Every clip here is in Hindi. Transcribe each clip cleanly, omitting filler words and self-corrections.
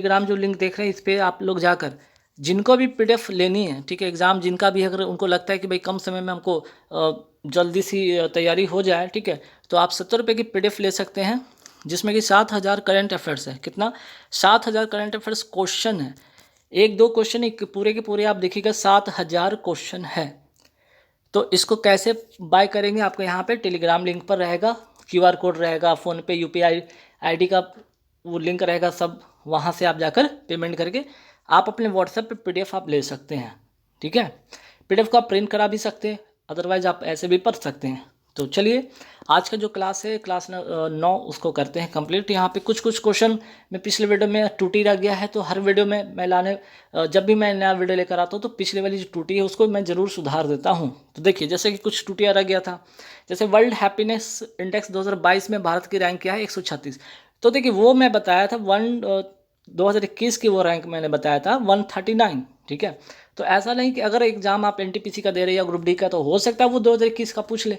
टेलीग्राम जो लिंक देख रहे हैं इस पर आप लोग जाकर जिनको भी पीडीएफ लेनी है, ठीक है, एग्ज़ाम जिनका भी अगर उनको लगता है कि भाई कम समय में हमको जल्दी सी तैयारी हो जाए, ठीक है, तो आप 70 रुपये की पीडीएफ ले सकते हैं जिसमें कि 7,000 करंट अफेयर्स है। कितना? 7,000 करंट अफेयर्स क्वेश्चन है। एक दो क्वेश्चन, एक पूरे के पूरे आप देखिएगा 7,000 क्वेश्चन है। तो इसको कैसे बाय करेंगे? आपको यहाँ पे टेलीग्राम लिंक पर रहेगा, क्यूआर कोड रहेगा, फ़ोनपे यूपीआई आईडी का वो लिंक रहेगा, सब वहाँ से आप जाकर पेमेंट करके आप अपने व्हाट्सएप पे पीडीएफ आप ले सकते हैं। ठीक है, पीडीएफ को आप प्रिंट करा भी सकते हैं, अदरवाइज आप ऐसे भी पढ़ सकते हैं। तो चलिए आज का जो क्लास है क्लास 9 उसको करते हैं कंप्लीट। यहाँ पे कुछ क्वेश्चन में पिछले वीडियो में टूटी रह गया है, तो हर वीडियो में मैं जब भी मैं नया वीडियो लेकर आता हूँ तो पिछले वाली जो टूटी है उसको मैं ज़रूर सुधार देता हूँ। तो देखिए जैसे कि कुछ टूटिया रह गया था, जैसे वर्ल्ड हैप्पीनेस इंडेक्स 2022 में भारत की रैंक क्या है? 136। तो देखिए वो मैं बताया था 2021 की वो रैंक मैंने बताया था 139। ठीक है, तो ऐसा नहीं कि अगर एग्जाम आप एनटीपीसी का दे रहे हैं या ग्रुप डी का, तो हो सकता है वो 2021 का पूछ ले,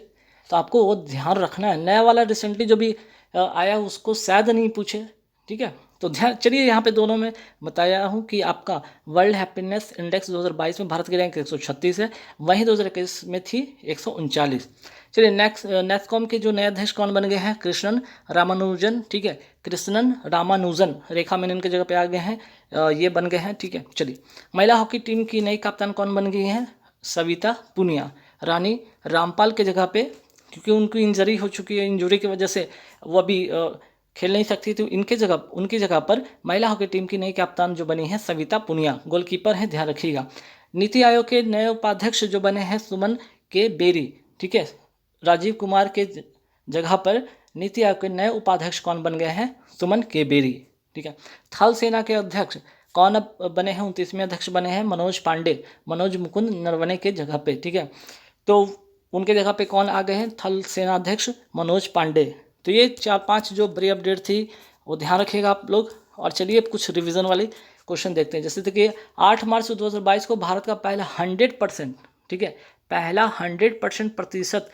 तो आपको वो ध्यान रखना है। नया वाला रिसेंटली जो भी आया उसको शायद नहीं पूछे। ठीक है, तो ध्यान चलिए यहाँ पे दोनों में बताया हूँ कि आपका वर्ल्ड हैप्पीनेस इंडेक्स 2022 में भारत की रैंक 136 है, वहीं 2021 में थी 139। चलिए नेक्स्ट कॉम के जो नए अध्यक्ष कौन बन गए हैं? कृष्णन रामानुजन। ठीक है, कृष्णन रामानुजन रेखा मेनन की जगह पे आ गए हैं, ये बन गए हैं। ठीक है, चलिए महिला हॉकी टीम की नई कप्तान कौन बन गई हैं? सविता पुनिया। रानी रामपाल के जगह पे, क्योंकि उनकी इंजरी हो चुकी है, इंजरी की वजह से वो अभी खेल नहीं सकती थी, उनकी जगह पर महिला हॉकी टीम की नई कप्तान जो बनी है सविता पुनिया, गोलकीपर है, ध्यान रखिएगा। नीति आयोग के नए उपाध्यक्ष जो बने हैं सुमन के बेरी। ठीक है, राजीव कुमार के जगह पर नीति आयोग के नए उपाध्यक्ष कौन बन गए हैं? सुमन के बेरी। ठीक है, थल सेना के अध्यक्ष कौन अब बने हैं? 29वें अध्यक्ष बने हैं मनोज पांडे, मनोज मुकुंद नरवणे के जगह पे। ठीक है, तो उनके जगह पे कौन आ गए हैं? थल सेनाध्यक्ष मनोज पांडे। तो ये 4-5 जो बड़ी अपडेट थी वो ध्यान रखिएगा आप लोग। और चलिए कुछ रिवीजन वाली क्वेश्चन देखते हैं। जैसे देखिए 8 मार्च 2022 को भारत का पहला 100%, ठीक है, पहला 100%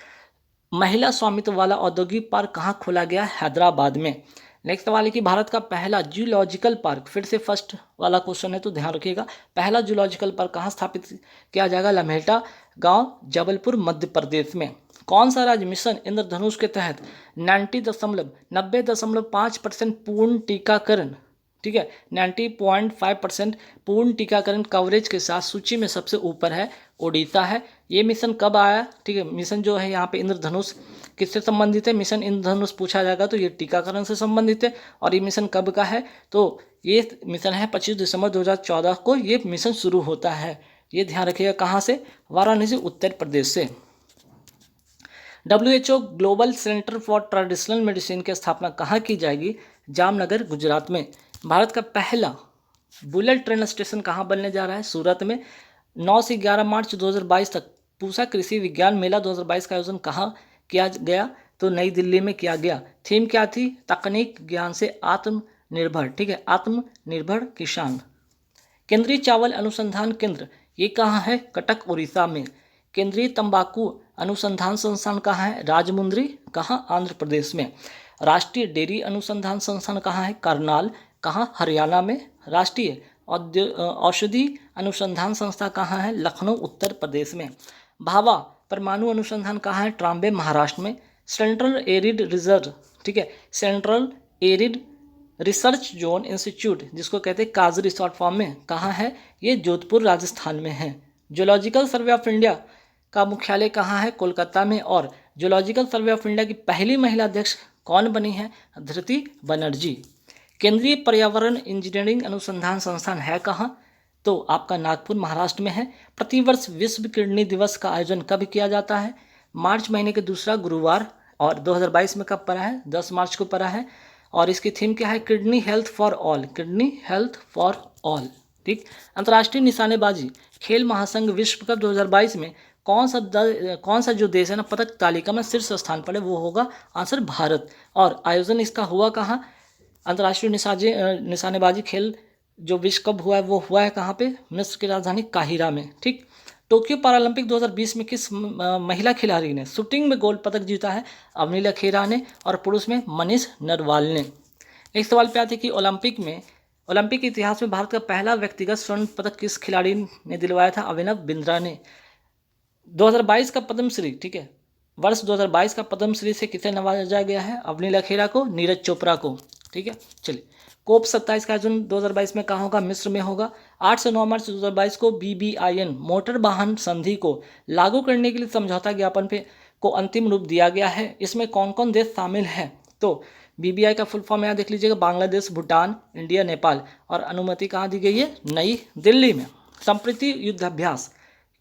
महिला स्वामित्व वाला औद्योगिक पार्क कहाँ खोला गया? हैदराबाद में। नेक्स्ट वाले की भारत का पहला जूलॉजिकल पार्क, फिर से फर्स्ट वाला क्वेश्चन है तो ध्यान रखिएगा, पहला जूलॉजिकल पार्क कहाँ स्थापित किया जाएगा? लम्हेटा गांव, जबलपुर, मध्य प्रदेश में। कौन सा राज्य मिशन इंद्रधनुष के तहत 90.5% पूर्ण टीकाकरण, ठीक है, 90.5% पूर्ण टीकाकरण कवरेज के साथ सूची में सबसे ऊपर है? ओडिशा है। ये मिशन कब आया? ठीक है, मिशन जो है यहाँ पे इंद्रधनुष किससे संबंधित है? मिशन इंद्रधनुष पूछा जाएगा तो ये टीकाकरण से संबंधित है। और ये मिशन कब का है? तो ये मिशन है 25 दिसंबर 2014 को ये मिशन शुरू होता है। ये ध्यान रखिएगा। कहाँ से? वाराणसी, उत्तर प्रदेश से। WHO global centre for traditional medicine की स्थापना कहाँ की जाएगी? जामनगर, गुजरात में। भारत का पहला बुलेट ट्रेन स्टेशन कहाँ बनने जा रहा है? सूरत में। 9 से 11 मार्च 2022 तक पूसा कृषि विज्ञान मेला 2022 का आयोजन कहाँ किया गया? तो नई दिल्ली में किया गया। थीम क्या थी? तकनीक ज्ञान से आत्मनिर्भर। ठीक है, आत्मनिर्भर किसान। केंद्रीय चावल अनुसंधान केंद्र ये कहाँ है? कटक, उड़ीसा में। केंद्रीय तंबाकू अनुसंधान संस्थान कहाँ है? राजमुंद्री, कहाँ? आंध्र प्रदेश में। राष्ट्रीय डेयरी अनुसंधान संस्थान कहाँ है? करनाल, कहाँ? हरियाणा में। राष्ट्रीय औषधि अनुसंधान संस्था कहाँ है? लखनऊ, उत्तर प्रदेश में। भाभा परमाणु अनुसंधान कहाँ है? ट्राम्बे, महाराष्ट्र में। सेंट्रल एरिड रिजर्व, ठीक है, central arid research zone institute जिसको कहते हैं काजरी शॉर्ट फॉर्म में, कहाँ है? ये जोधपुर, राजस्थान में है। जूलॉजिकल सर्वे ऑफ इंडिया का मुख्यालय कहाँ है? कोलकाता में। और जूलॉजिकल सर्वे ऑफ इंडिया की पहली महिला अध्यक्ष कौन बनी है? धृति बनर्जी। केंद्रीय पर्यावरण इंजीनियरिंग अनुसंधान संस्थान है कहाँ? तो आपका नागपुर, महाराष्ट्र में है। प्रतिवर्ष विश्व किडनी दिवस का आयोजन कब किया जाता है? मार्च महीने के दूसरा गुरुवार। और 2022 में कब पड़ा है? 10 मार्च को पड़ा है। और इसकी थीम क्या है? Kidney health for all, kidney health for all. ठीक। अंतर्राष्ट्रीय निशानेबाजी खेल महासंघ विश्व कप 2022 में कौन सा जो देश है ना पदक तालिका में शीर्ष स्थान पर है? वो होगा आंसर भारत। और आयोजन इसका हुआ कहाँ? अंतर्राष्ट्रीय निशानेबाजी खेल जो विश्व कप हुआ है वो हुआ है कहाँ पे? मिस्र की राजधानी काहिरा में। ठीक। टोक्यो पैरालंपिक 2020 में किस महिला खिलाड़ी ने शूटिंग में गोल्ड पदक जीता है? अवनीला खेरा ने। और पुरुष में मनीष नरवाल ने। एक सवाल पे आते कि ओलंपिक में ओलंपिक के इतिहास में भारत का पहला व्यक्तिगत स्वर्ण पदक किस खिलाड़ी ने दिलवाया था? अभिनव बिंद्रा ने। 2022 का पद्मश्री, ठीक है, वर्ष 2022 का पद्मश्री से किसे नवाजा गया है? अवनी लखेरा को, नीरज चोपड़ा को, ठीक है। चलिए, कोप 27 का आयोजन 2022 में कहाँ होगा? मिस्र में होगा। 8 से 9 मार्च 2022 को BBIN मोटर वाहन संधि को लागू करने के लिए समझौता ज्ञापन पे को अंतिम रूप दिया गया है। इसमें कौन कौन देश शामिल हैं? तो BBI का फुल फॉर्म यहाँ देख लीजिएगा, बांग्लादेश, भूटान, इंडिया, नेपाल। और अनुमति कहाँ दी गई है? नई दिल्ली में। संप्रीति युद्धाभ्यास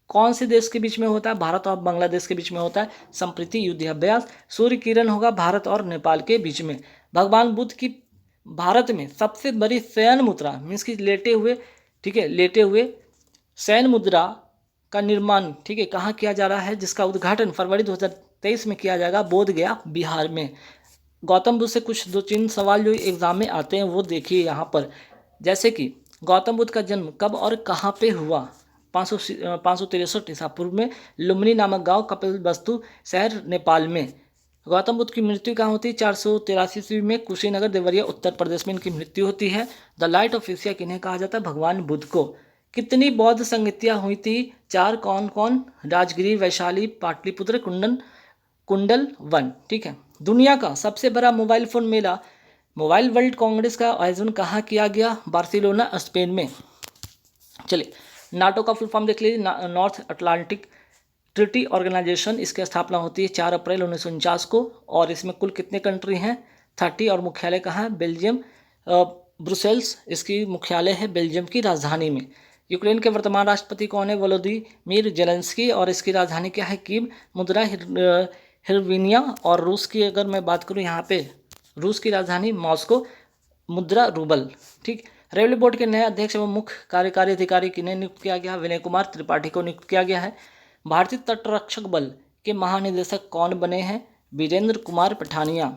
कौन से देश के बीच में होता है? भारत और बांग्लादेश के बीच में होता है संप्रीति युद्धाभ्यास। सूर्य किरण होगा भारत और नेपाल के बीच में। भगवान बुद्ध की भारत में सबसे बड़ी शयन मुद्रा मीन्स की लेटे हुए, ठीक है, लेटे हुए शयन मुद्रा का निर्माण, ठीक है, कहाँ किया जा रहा है? जिसका उद्घाटन फरवरी 2023 में किया जाएगा बोध गया, बिहार में। गौतम बुद्ध से कुछ 2-3 सवाल जो एग्जाम में आते हैं वो देखिए यहाँ पर, जैसे कि गौतम बुद्ध का जन्म कब और कहाँ पे हुआ? 563 ईसा पूर्व में लुम्बिनी नामक गांव, कपिलवस्तु शहर, नेपाल में। गौतम बुद्ध की मृत्यु कहाँ होती है? 483 ईस्वी में कुशीनगर, देवरिया, उत्तर प्रदेश में इनकी मृत्यु होती है। द लाइट ऑफ एशिया किन्हें कहा जाता है? भगवान बुद्ध को। कितनी बौद्ध संगतियाँ हुई थी? 4। कौन कौन? राजगिरी, वैशाली, पाटलिपुत्र, कुंडल वन, ठीक है। दुनिया का सबसे बड़ा मोबाइल फोन मेला मोबाइल वर्ल्ड कांग्रेस का आयोजन कहाँ किया गया? बार्सिलोना, स्पेन में। चलिए, नाटो का फुल फॉर्म देख लीजिए, नॉर्थ अटलांटिक ट्रिटी ऑर्गेनाइजेशन। इसकी स्थापना होती है 4 अप्रैल 1949 को। और इसमें कुल कितने कंट्री हैं? 30। और मुख्यालय कहाँ है? बेल्जियम, ब्रुसेल्स इसकी मुख्यालय है, बेल्जियम की राजधानी में। यूक्रेन के वर्तमान राष्ट्रपति कौन है? Volodymyr Zelensky. और इसकी राजधानी क्या है? कीव। मुद्रा हिरविनिया। और रूस की अगर मैं बात करूँ यहाँ पे, रूस की राजधानी मॉस्को, मुद्रा रूबल, ठीक। रेलवे बोर्ड के नए अध्यक्ष एवं मुख्य कार्यकारी अधिकारी किन्हें नियुक्त किया गया? विनय कुमार त्रिपाठी को नियुक्त किया गया है। भारतीय तटरक्षक बल के महानिदेशक कौन बने हैं? वीरेंद्र कुमार पठानिया।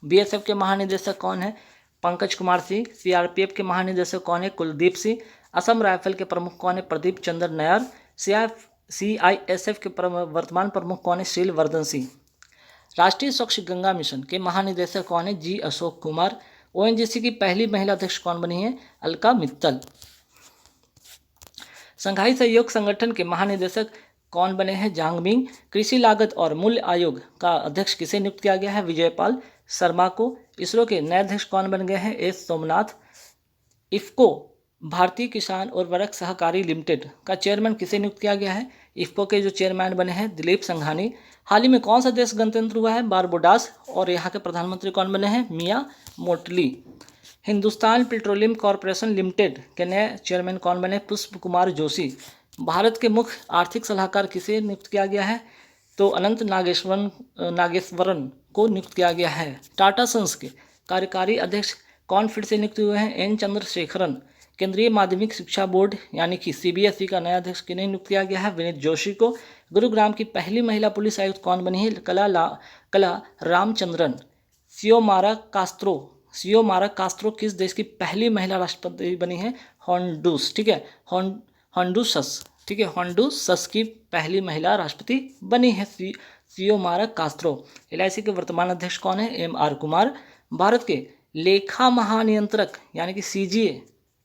BSF के महानिदेशक कौन है? पंकज कुमार सिंह। CRPF के महानिदेशक कौन है? कुलदीप सिंह। असम राइफल के प्रमुख कौन है? प्रदीप चंद्र नायर। CISF के वर्तमान प्रमुख कौन है? शीलवर्धन सिंह। राष्ट्रीय स्वच्छ गंगा मिशन के महानिदेशक कौन है? G अशोक कुमार। ONGC की पहली महिला अध्यक्ष कौन बनी है? अलका मित्तल। संघाई सहयोग संगठन के महानिदेशक कौन बने हैं? जांग मिंग। कृषि लागत और मूल्य आयोग का अध्यक्ष किसे नियुक्त किया गया है? विजयपाल शर्मा को। इसरो के नए अध्यक्ष कौन बन गए हैं? S सोमनाथ। इफ्को भारतीय किसान उर्वरक सहकारी लिमिटेड का चेयरमैन किसे नियुक्त किया गया है? इफ्को के जो चेयरमैन बने हैं दिलीप संघानी। हाल ही में कौन सा देश गणतंत्र हुआ है? बारबोडास। और यहाँ के प्रधानमंत्री कौन बने हैं? मिया मोटली। हिंदुस्तान पेट्रोलियम कॉरपोरेशन लिमिटेड के नए चेयरमैन कौन बने? पुष्प कुमार जोशी। भारत के मुख्य आर्थिक सलाहकार किसे नियुक्त किया गया है? तो अनंत नागेश्वरन को नियुक्त किया गया है। टाटा सन्स के कार्यकारी अध्यक्ष कौन फिर से नियुक्त हुए हैं? N चंद्रशेखरन। केंद्रीय माध्यमिक शिक्षा बोर्ड यानी कि CBSE का नया अध्यक्ष किन्हें नियुक्त किया गया है? विनीत जोशी को। गुरुग्राम की पहली महिला पुलिस आयुक्त कौन बनी है? कला रामचंद्रन। सियोमारा कास्त्रो किस देश की पहली महिला राष्ट्रपति बनी है? होंडुस, ठीक है, होंडुसस, ठीक है, होंडुसस की पहली महिला राष्ट्रपति बनी है सियोमारा कास्त्रो। LIC के वर्तमान अध्यक्ष कौन है? MR कुमार। भारत के लेखा महानियंत्रक यानी कि CGA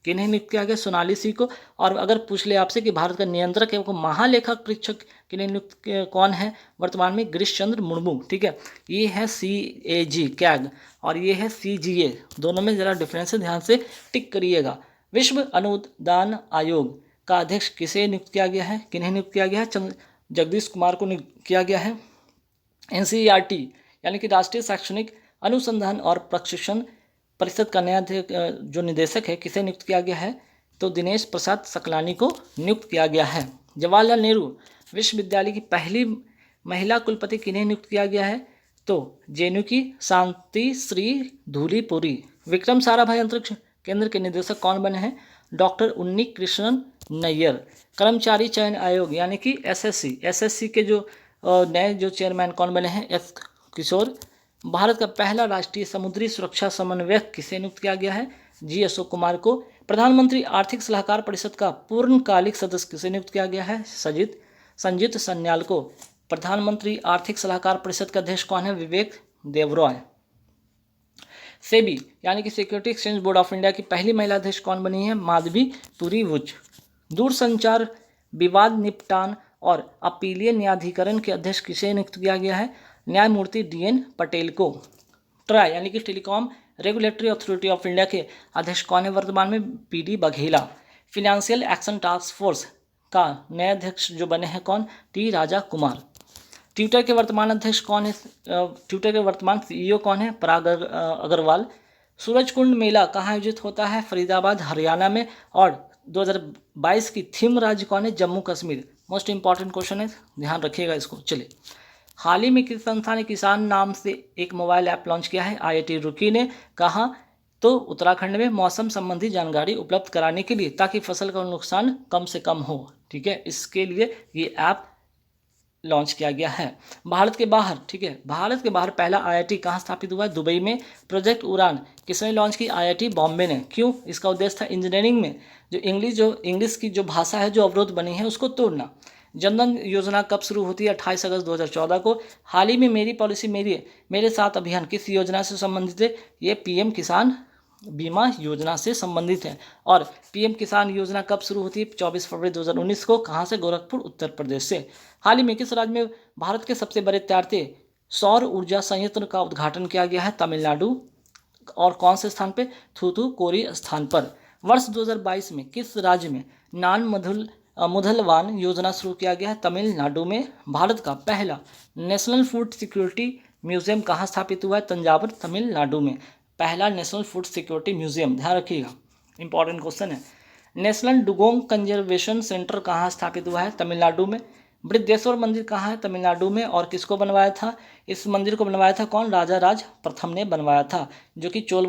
किन्हें नियुक्त किया गया? सोनाली सिंह को। और अगर पूछ ले आपसे कि भारत का नियंत्रक एवं महालेखक परीक्षक किन्हें नियुक्त कौन है वर्तमान में? गिरीश चंद्र मुर्मू, ठीक है। ये है CAG और ये है CGA, दोनों में जरा डिफरेंस है, ध्यान से टिक करिएगा। विश्व अनुदान आयोग का अध्यक्ष किसे नियुक्त किया गया है? किन्हें नियुक्त किया गया है? जगदीश कुमार को नियुक्त किया गया है। NCERT यानी कि राष्ट्रीय शैक्षणिक अनुसंधान और प्रशिक्षण परिषद का नया जो निदेशक है किसे नियुक्त किया गया है? तो दिनेश प्रसाद सकलानी को नियुक्त किया गया है। जवाहरलाल नेहरू विश्वविद्यालय की पहली महिला कुलपति किन्हें नियुक्त किया गया है? तो JNU की शांति श्री धूलीपुरी। विक्रम साराभाई अंतरिक्ष केंद्र के निदेशक कौन बने हैं? डॉक्टर उन्नी कृष्णन नैयर। कर्मचारी चयन आयोग यानी कि SSC के जो नए जो चेयरमैन कौन बने हैं? S किशोर। भारत का पहला राष्ट्रीय समुद्री सुरक्षा समन्वयक किसे नियुक्त किया गया है? G अशोक कुमार को। प्रधानमंत्री आर्थिक सलाहकार परिषद का पूर्णकालिक सदस्य किसे नियुक्त किया गया है? संजीत सन्याल को। प्रधानमंत्री आर्थिक सलाहकार परिषद का अध्यक्ष कौन है? विवेक देबरॉय। सेबी यानी कि security exchange board of India की पहली महिला अध्यक्ष कौन बनी है? माधवी तुरी वुच। दूरसंचार विवाद निपटान और अपीलीय न्यायाधिकरण के अध्यक्ष किसे नियुक्त किया गया है? न्यायमूर्ति DN पटेल को। ट्राई यानी कि telecom regulatory authority of India के अध्यक्ष कौन है वर्तमान में? PD Baghela. Financial action task force का नए अध्यक्ष जो बने हैं कौन? T राजा कुमार। ट्विटर के वर्तमान अध्यक्ष कौन है? ट्विटर के वर्तमान CEO कौन है? पराग अग्रवाल। सूरजकुंड मेला कहाँ आयोजित होता है? फरीदाबाद हरियाणा में। और 2022 की थीम राज्य कौन है? Jammu Kashmir. Most important question है, ध्यान रखिएगा इसको। चलिए, हाल ही में किस संस्था ने किसान नाम से एक मोबाइल ऐप लॉन्च किया है? IIT रुड़की ने। कहाँ? तो उत्तराखंड में, मौसम संबंधी जानकारी उपलब्ध कराने के लिए, ताकि फसल का नुकसान कम से कम हो। ठीक है, इसके लिए ये ऐप लॉन्च किया गया है। भारत के बाहर, ठीक है, भारत के बाहर पहला IIT कहाँ स्थापित हुआ है? दुबई में। प्रोजेक्ट उड़ान किसने लॉन्च की? IIT बॉम्बे ने। क्यों? इसका उद्देश्य था इंजीनियरिंग में जो इंग्लिश की जो भाषा है, जो अवरोध बनी है, उसको तोड़ना। जनधन योजना कब शुरू होती है? 28 अगस्त 2014 को। हाल ही में मेरी पॉलिसी मेरे साथ अभियान किस योजना से संबंधित है? ये PM किसान बीमा योजना से संबंधित है। और PM किसान योजना कब शुरू होती है? 24 फरवरी 2019 को। कहाँ से? गोरखपुर, उत्तर प्रदेश से। हाल ही में किस राज्य में भारत के सबसे बड़े तैरते सौर ऊर्जा संयंत्र का उद्घाटन किया गया है? तमिलनाडु। और कौन से स्थान पे? थूथुकुडी स्थान पर। वर्ष 2022 में किस राज्य में नान मुधलवान योजना शुरू किया गया है? तमिलनाडु में। भारत का पहला नेशनल फूड सिक्योरिटी म्यूजियम कहाँ स्थापित हुआ है? तंजावुर, तमिलनाडु में। पहला नेशनल फूड सिक्योरिटी म्यूजियम, ध्यान रखिएगा, इंपॉर्टेंट क्वेश्चन है। नेशनल डुगोंग कंजर्वेशन सेंटर कहाँ स्थापित हुआ है? तमिलनाडु में। बृहदेश्वर मंदिर कहाँ है? तमिलनाडु में। और किसको बनवाया था? इस मंदिर को बनवाया था कौन? राजा राज प्रथम ने बनवाया था, जो कि चोल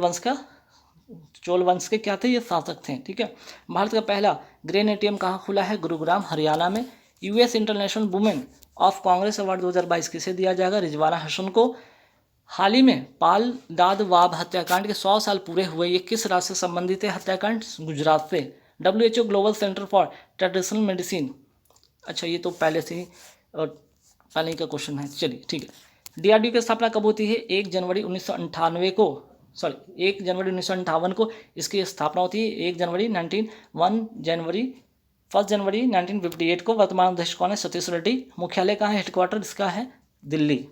वंश के क्या थे? ये शासक थे। ठीक है। भारत का पहला ग्रेन ATM कहाँ खुला है? गुरुग्राम, हरियाणा में। US international women of Congress award 2022 किसे दिया जाएगा? रिजवाना हसन को। हाल ही में पाल दाद वाब हत्याकांड के 100 साल पूरे हुए। ये किस राज्य से संबंधित है हत्याकांड? गुजरात से। WHO global centre for traditional medicine, अच्छा ये तो पहले से ही पहले का क्वेश्चन है। चलिए ठीक है। DRDO की स्थापना कब होती है? 1 जनवरी 1958 को, 1 जनवरी 1958 को इसकी स्थापना होती है। 1 जनवरी 1958 को। वर्तमान अध्यक्ष कौन है? सतीश रेड्डी। मुख्यालय कहाँ है? हेडक्वार्टर इसका है दिल्ली।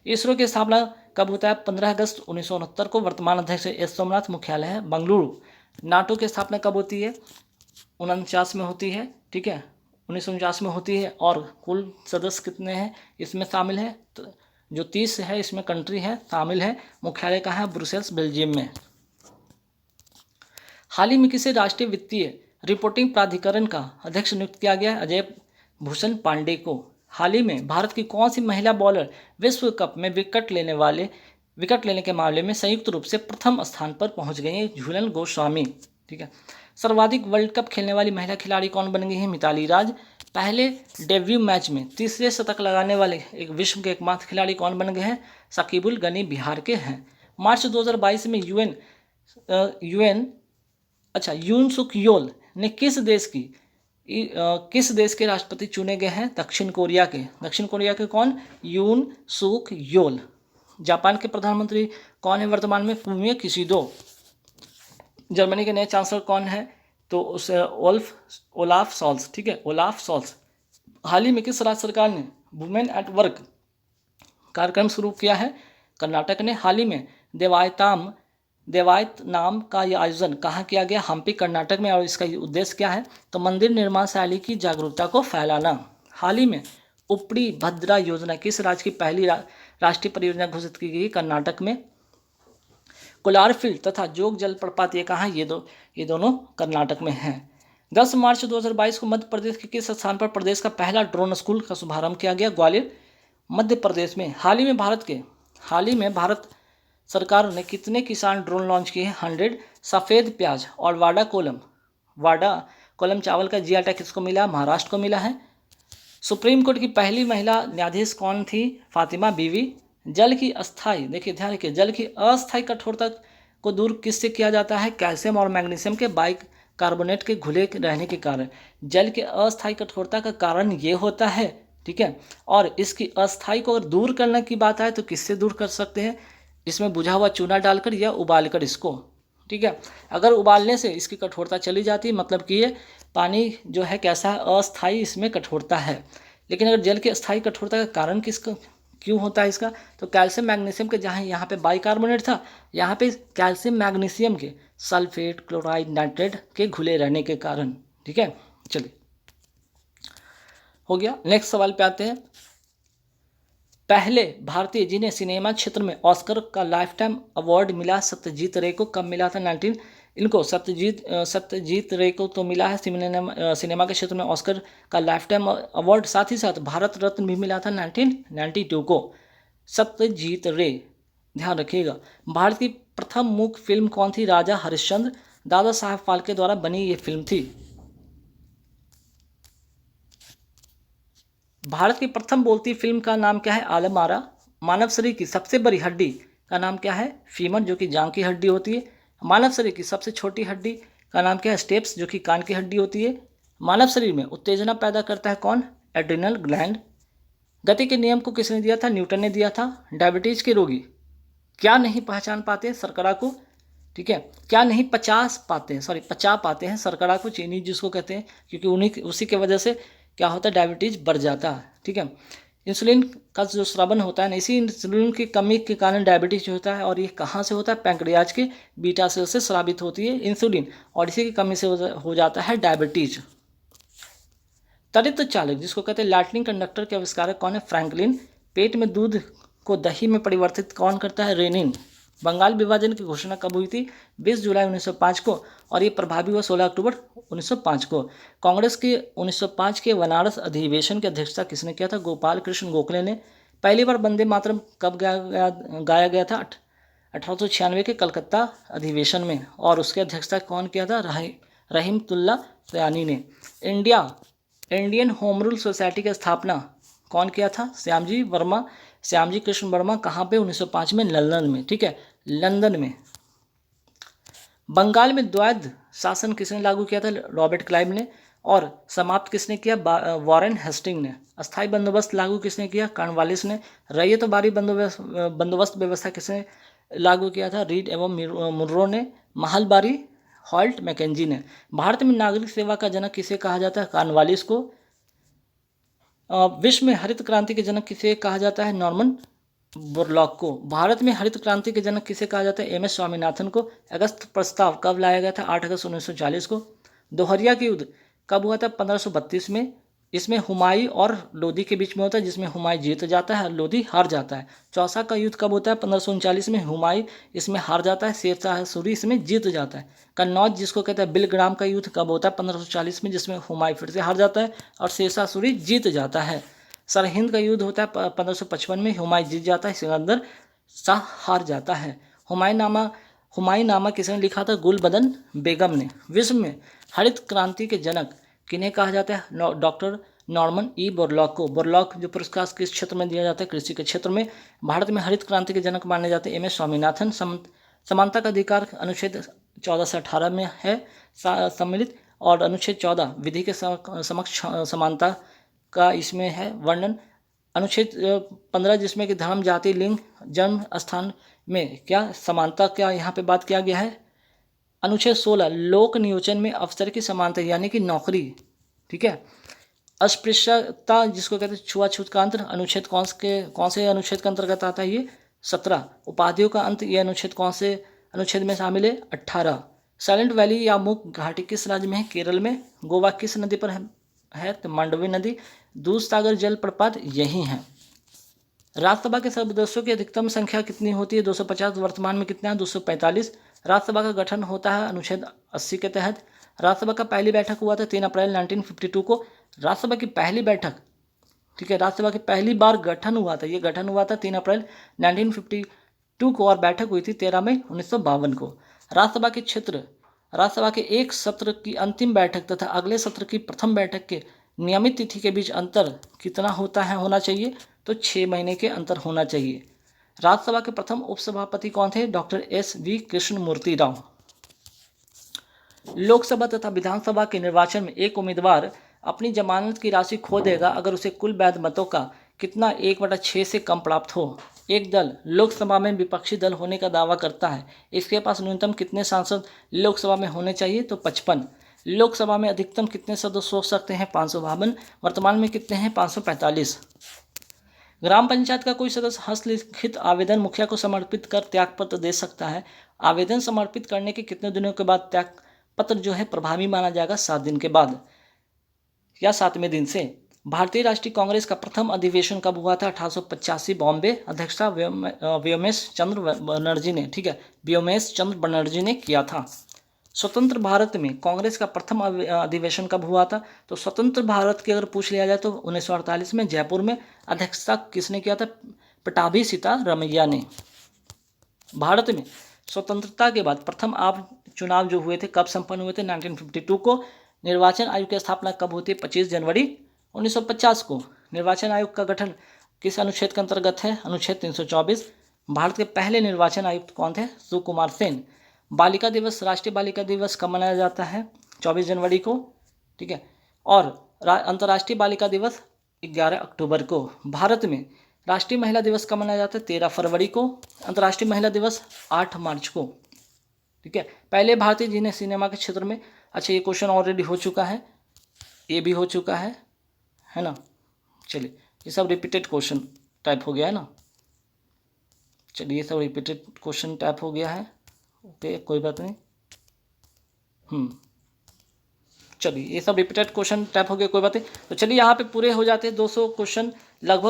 इसरो की स्थापना कब होता है? 15 अगस्त 1969 को। वर्तमान अध्यक्ष S सोमनाथ। मुख्यालय है बंगलुरु। नाटो की स्थापना कब होती है? 49 में होती है। ठीक है, 1949 में होती है। और कुल सदस्य कितने हैं इसमें शामिल है? तो जो 30 है इसमें कंट्री है शामिल है। मुख्यालय कहाँ है? ब्रुसेल्स, बेल्जियम में। हाल ही में किसे राष्ट्रीय वित्तीय रिपोर्टिंग प्राधिकरण का अध्यक्ष नियुक्त किया गया? अजय भूषण पांडे को। हाल ही में भारत की कौन सी महिला बॉलर विश्व कप में विकेट लेने के मामले में संयुक्त रूप से प्रथम स्थान पर पहुंच गई है? झूलन गोस्वामी। ठीक है। सर्वाधिक वर्ल्ड कप खेलने वाली महिला खिलाड़ी कौन बन गई है? मिताली राज। पहले डेब्यू मैच में तीसरे शतक लगाने वाले एक विश्व के एकमात्र खिलाड़ी कौन बन गए हैं? शकीबुल गनी बिहार के हैं। मार्च 2022 में यून सुक योल ने किस देश के राष्ट्रपति चुने गए हैं? दक्षिण कोरिया के कौन? यून सुक योल। जापान के प्रधानमंत्री कौन है वर्तमान में? फूमियो किशिडो। जर्मनी के नए चांसलर कौन है? तो उसे ओलाफ शॉल्स। ठीक है, ओलाफ शॉल्स। हाल ही में किस राज्य सरकार ने वुमेन एट वर्क कार्यक्रम शुरू किया है? कर्नाटक ने। हाल ही में देवायत नाम का यह आयोजन कहाँ किया गया? हम्पी, कर्नाटक में। और इसका उद्देश्य क्या है? तो मंदिर निर्माण शैली की जागरूकता को फैलाना। हाल ही में उपड़ी भद्रा योजना किस राज्य की पहली राष्ट्रीय परियोजना घोषित की गई? कर्नाटक में। कोलारफील्ड तथा जोग जलप्रपात ये कहाँ? ये दोनों कर्नाटक में हैं। 10 मार्च 2022 को मध्य प्रदेश के किस स्थान पर प्रदेश का पहला ड्रोन स्कूल का शुभारंभ किया गया? ग्वालियर, मध्य प्रदेश में। हाल ही में भारत सरकार ने कितने किसान ड्रोन लॉन्च किए हैं? 100। सफ़ेद प्याज और वाडा कोलम चावल का GI टैग किसको मिला? महाराष्ट्र को मिला है। सुप्रीम कोर्ट की पहली महिला न्यायाधीश कौन थी? फातिमा बीवी। जल की अस्थायी, देखिए ध्यान रखिए, जल की अस्थायी कठोरता को दूर किससे किया जाता है? कैल्शियम और मैग्नीशियम के बाइकार्बोनेट के घुले रहने के कारण। जल के अस्थायी कठोरता का कारण ये होता है। ठीक है, और इसकी अस्थायी को अगर दूर करने की बात आए तो किससे दूर कर सकते हैं? इसमें बुझा हुआ चूना डालकर या उबालकर इसको, ठीक है। अगर उबालने से इसकी कठोरता चली जाती है, मतलब कि ये पानी जो है कैसा है, अस्थाई इसमें कठोरता है। लेकिन अगर जल की अस्थाई कठोरता का कारण किसका क्यों होता है इसका, तो कैल्शियम मैग्नीशियम के, जहाँ यहाँ पे बाइकार्बोनेट था, यहाँ पे कैल्शियम मैग्नीशियम के सल्फेट क्लोराइड नाइट्रेट के घुले रहने के कारण, ठीक है। चलिए हो गया। नेक्स्ट सवाल पे आते हैं। पहले भारतीय जिन्हें सिनेमा क्षेत्र में ऑस्कर का लाइफ टाइम अवार्ड मिला, सत्यजीत रे को कब मिला था? इनको सत्यजीत रे को तो मिला है सिनेमा के क्षेत्र में ऑस्कर का लाइफ टाइम अवार्ड, साथ ही साथ भारत रत्न भी मिला था 1992 को। सत्यजीत रे, ध्यान रखिएगा। भारत की प्रथम मूक फिल्म कौन थी? राजा हरिश्चंद्र, दादा साहब फाल्के द्वारा बनी ये फिल्म थी। भारत की प्रथम बोलती फिल्म का नाम क्या है? आलम आरा। मानव शरीर की सबसे बड़ी हड्डी का नाम क्या है? फीमर, जो कि जांघ की हड्डी होती है। मानव शरीर की सबसे छोटी हड्डी का नाम क्या है? स्टेप्स, जो कि कान की हड्डी होती है। मानव शरीर में उत्तेजना पैदा करता है कौन? Adrenal gland. गति के नियम को किसने दिया था? न्यूटन ने दिया था। डायबिटीज के रोगी क्या नहीं पहचान पाते? शर्करा को, ठीक है, क्या नहीं पचा पाते हैं शर्करा को, चीनी जिसको कहते हैं, क्योंकि उसी के वजह से क्या होता है? डायबिटीज बढ़ जाता है, ठीक है। इंसुलिन का जो स्रावन होता है ना, इसी इंसुलिन की कमी के कारण डायबिटीज होता है। और ये कहाँ से होता है? पैंक्रियाज के बीटा सेल से स्रावित होती है इंसुलिन, और इसी की कमी से हो जाता है डायबिटीज। त्वरित चालक जिसको कहते हैं लाइटनिंग कंडक्टर के आविष्कारक कौन है? फ्रैंकलिन। पेट में दूध को दही में परिवर्तित कौन करता है? रेनिन। बंगाल विभाजन की घोषणा कब हुई थी? 20 जुलाई 1905 को, और ये प्रभावी हुआ 16 अक्टूबर 1905 को। कांग्रेस के 1905 के बनारस अधिवेशन की अध्यक्षता किसने किया था? गोपाल कृष्ण गोखले ने। पहली बार वंदे मातरम कब गाया गया था? 1896 के कलकत्ता अधिवेशन में, और उसकी अध्यक्षता कौन किया था? रहीमतुल्ला सयानी ने। इंडियन होम रूल सोसाइटी की स्थापना कौन किया था? श्यामजी कृष्ण वर्मा। कहाँ पे? 1905 में लंदन में, ठीक है, लंदन में। बंगाल में द्वैध शासन किसने लागू किया था? रॉबर्ट क्लाइव ने। और समाप्त किसने किया? वॉरेन हेस्टिंग ने। अस्थायी बंदोबस्त लागू किसने किया? कॉर्नवालिस ने। रैयत बारी बंदोबस्त व्यवस्था किसने लागू किया था? रीड एवं मुर्रो ने। महलबारी हॉल्ट मैकेंजी ने। भारत में नागरिक सेवा का जनक किसे कहा जाता है? कॉर्नवालिस को। विश्व में हरित क्रांति के जनक किसे कहा जाता है? नॉर्मन बोरलॉग को। भारत में हरित क्रांति के जनक किसे कहा जाता है? एम एस स्वामीनाथन को। अगस्त प्रस्ताव कब लाया गया था? 8 अगस्त 1940 को। दोहरिया का युद्ध कब हुआ था? 1532 में। इसमें हुमायूं और लोधी के बीच में होता है, जिसमें हुमायूं जीत जाता है और लोधी हार जाता है। चौसा का युद्ध कब होता है? 1539 में। हुमायूं इसमें हार जाता है, शेर शाह सूरी इसमें जीत जाता है। कन्नौज जिसको कहते हैं बिलग्राम का युद्ध कब होता है? 1540 में, जिसमें हुमायूं फिर से हार जाता है और शेर शाह सूरी जीत जाता है। सरहिंद का युद्ध होता है 1555 में। हुमायूं जीत जाता है, सिकंदर शाह हार जाता है। हुमायूंनामा किसने लिखा था? गुलबदन बेगम ने। विश्व में हरित क्रांति के जनक किन्हें कहा जाता है? डॉक्टर नॉर्मन ई बोरलॉग को। बोरलॉग जो पुरस्कार किस क्षेत्र में दिया जाता है? कृषि के क्षेत्र में। भारत में हरित क्रांति के जनक माने जाते हैं एम एस स्वामीनाथन। समानता का अधिकार अनुच्छेद 14 से 18 में है सम्मिलित, और अनुच्छेद 14 विधि के समक्ष समानता का इसमें है वर्णन। अनुच्छेद 15 जिसमें कि धर्म, जाति, लिंग, जन्म स्थान में क्या समानता क्या यहाँ पे बात किया गया है। अनुच्छेद 16 लोक नियोजन में अफसर की समानता यानी कि नौकरी, ठीक है। अस्पृश्यता जिसको कहते हैं छुआछूत का अंतर, अनुच्छेद कौन से अनुच्छेद के अंतर्गत आता है? ये 17। उपाधियों का अंत, ये अनुच्छेद कौन से अनुच्छेद में शामिल है? 18। साइलेंट वैली या मूक घाटी किस राज्य में है? केरल में। गोवा किस नदी पर है? तो मांडवी नदी। दूध सागर जल प्रपात यही है। राज्यसभा के सदस्यों की अधिकतम संख्या कितनी होती है? 250। वर्तमान में कितना है? 245। राज्यसभा का गठन होता है अनुच्छेद 80 के तहत। राज्यसभा का पहली बैठक हुआ था 3 अप्रैल 1952 को। राज्यसभा की पहली बैठक, ठीक है, राज्यसभा की पहली बार गठन हुआ था, ये गठन हुआ था 3 अप्रैल 1952 को, और बैठक हुई थी 13 मई 1952 को। राज्यसभा के एक सत्र की अंतिम बैठक तथा अगले सत्र की प्रथम बैठक के नियमित तिथि के बीच अंतर कितना होना चाहिए? तो 6 महीने के अंतर होना चाहिए। राज्यसभा के प्रथम उपसभापति कौन थे? Doctor S V. कृष्णमूर्ति राव। लोकसभा तथा विधानसभा के निर्वाचन में एक उम्मीदवार अपनी जमानत की राशि खो देगा अगर उसे कुल वैध मतों का कितना 1/6 से कम प्राप्त हो। एक दल लोकसभा में विपक्षी दल होने का दावा करता है, इसके पास न्यूनतम कितने सांसद लोकसभा में होने चाहिए? तो 55। लोकसभा में अधिकतम कितने सदस्य हो सकते हैं? 552। वर्तमान में कितने हैं? 545। ग्राम पंचायत का कोई सदस्य हस्तलिखित आवेदन मुखिया को समर्पित कर त्यागपत्र दे सकता है। आवेदन समर्पित करने के कितने दिनों के बाद त्यागपत्र जो है प्रभावी माना जाएगा? 7 दिन के बाद या 7वें दिन से। भारतीय राष्ट्रीय कांग्रेस का प्रथम अधिवेशन कब हुआ था? 1885 बॉम्बे। अध्यक्षता व्योमेश चंद्र बनर्जी ने, ठीक है, व्योमेश चंद्र बनर्जी ने किया था। स्वतंत्र भारत में कांग्रेस का प्रथम अधिवेशन कब हुआ था? तो स्वतंत्र भारत के अगर पूछ लिया जाए तो 1948 में जयपुर में। अध्यक्षता किसने किया था? पटाभी सीतारमैया ने। भारत में स्वतंत्रता के बाद प्रथम आप चुनाव जो हुए थे कब संपन्न हुए थे? 1952 को। निर्वाचन आयोग की स्थापना कब होती है? 25 जनवरी 1950 को। निर्वाचन आयोग का गठन किस अनुच्छेद के अंतर्गत है? अनुच्छेद 324। भारत के पहले निर्वाचन आयुक्त कौन थे? सुकुमार सेन। बालिका दिवस, राष्ट्रीय बालिका दिवस कब मनाया जाता है? 24 जनवरी को, ठीक है। और अंतर्राष्ट्रीय बालिका दिवस 11 अक्टूबर को। भारत में राष्ट्रीय महिला दिवस कब मनाया जाता है? 13 फरवरी को। अंतर्राष्ट्रीय महिला दिवस 8 मार्च को, ठीक है। पहले भारतीय जिन्हें सिनेमा के क्षेत्र में, अच्छा ये क्वेश्चन ऑलरेडी हो चुका है, ये भी हो चुका है ना। चलिए ये सब रिपीटेड क्वेश्चन टाइप हो गया है ना। चलिए ये सब रिपीटेड क्वेश्चन टाइप हो गया है, ओके कोई बात नहीं। चलिए ये सब रिपीटेड क्वेश्चन टाइप हो गया, कोई बात नहीं। तो चलिए यहाँ पे पूरे हो जाते हैं 200 क्वेश्चन लगभग।